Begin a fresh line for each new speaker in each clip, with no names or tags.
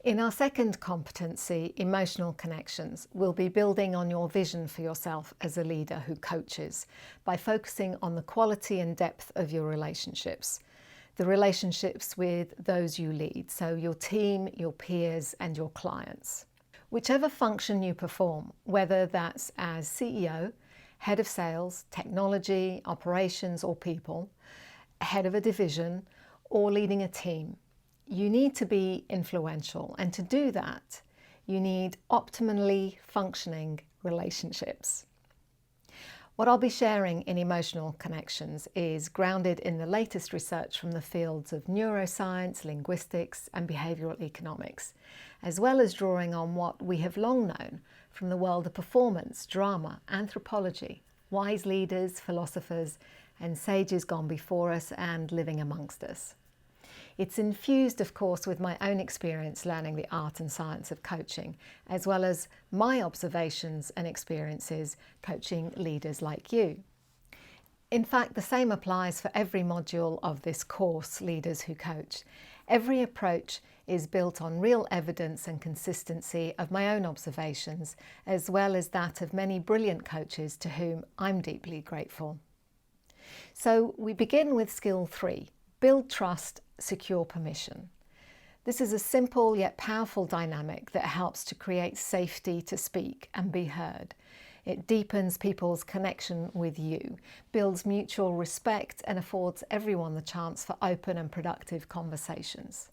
In our second competency, emotional connections, we'll be building on your vision for yourself as a leader who coaches by focusing on the quality and depth of your relationships. The relationships with those you lead, so your team, your peers and your clients. Whichever function you perform, whether that's as CEO, head of sales, technology, operations or people, head of a division or leading a team, you need to be influential, and to do that, you need optimally functioning relationships. What I'll be sharing in emotional connections is grounded in the latest research from the fields of neuroscience, linguistics, and behavioural economics, as well as drawing on what we have long known from the world of performance, drama, anthropology, wise leaders, philosophers, and sages gone before us and living amongst us. It's infused, of course, with my own experience learning the art and science of coaching, as well as my observations and experiences coaching leaders like you. In fact, the same applies for every module of this course, Leaders Who Coach. Every approach is built on real evidence and consistency of my own observations, as well as that of many brilliant coaches to whom I'm deeply grateful. So we begin with skill 3, build trust, secure permission. This is a simple yet powerful dynamic that helps to create safety to speak and be heard. It deepens people's connection with you, builds mutual respect and affords everyone the chance for open and productive conversations.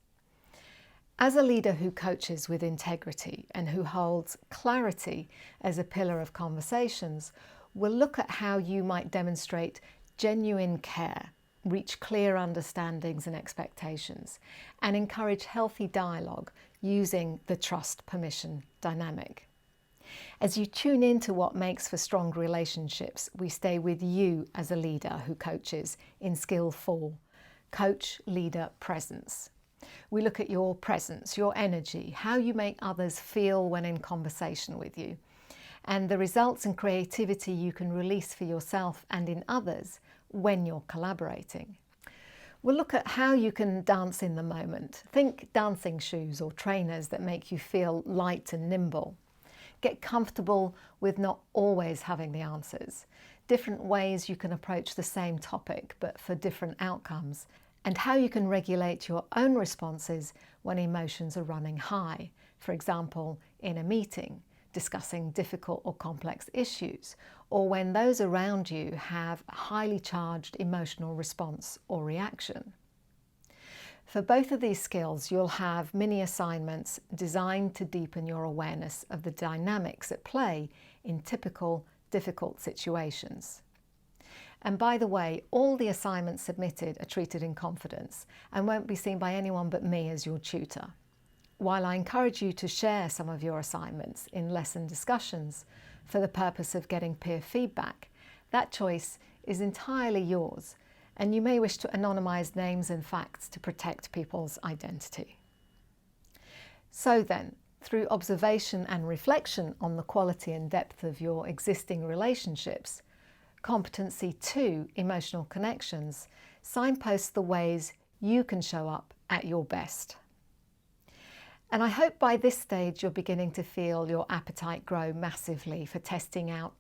As a leader who coaches with integrity and who holds clarity as a pillar of conversations, we'll look at how you might demonstrate genuine care, reach clear understandings and expectations, and encourage healthy dialogue using the trust-permission dynamic. As you tune into what makes for strong relationships, we stay with you as a leader who coaches in skill 4, coach leader presence. We look at your presence, your energy, how you make others feel when in conversation with you, and the results and creativity you can release for yourself and in others when you're collaborating. We'll look at how you can dance in the moment. Think dancing shoes or trainers that make you feel light and nimble. Get comfortable with not always having the answers. Different ways you can approach the same topic but for different outcomes. And how you can regulate your own responses when emotions are running high. For example, in a meeting, discussing difficult or complex issues, or when those around you have a highly charged emotional response or reaction. For both of these skills, you'll have mini assignments designed to deepen your awareness of the dynamics at play in typical difficult situations. And by the way, all the assignments submitted are treated in confidence and won't be seen by anyone but me as your tutor. While I encourage you to share some of your assignments in lesson discussions for the purpose of getting peer feedback, that choice is entirely yours, and you may wish to anonymise names and facts to protect people's identity. So then, through observation and reflection on the quality and depth of your existing relationships, Competency II, emotional connections, signposts the ways you can show up at your best. And I hope by this stage you're beginning to feel your appetite grow massively for testing out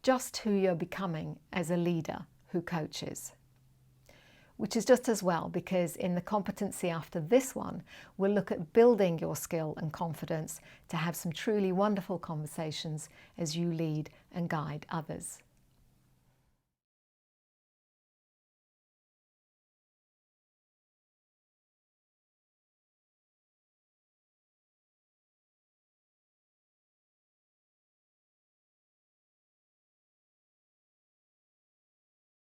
just who you're becoming as a leader who coaches. Which is just as well, because in the competency after this one, we'll look at building your skill and confidence to have some truly wonderful conversations as you lead and guide others.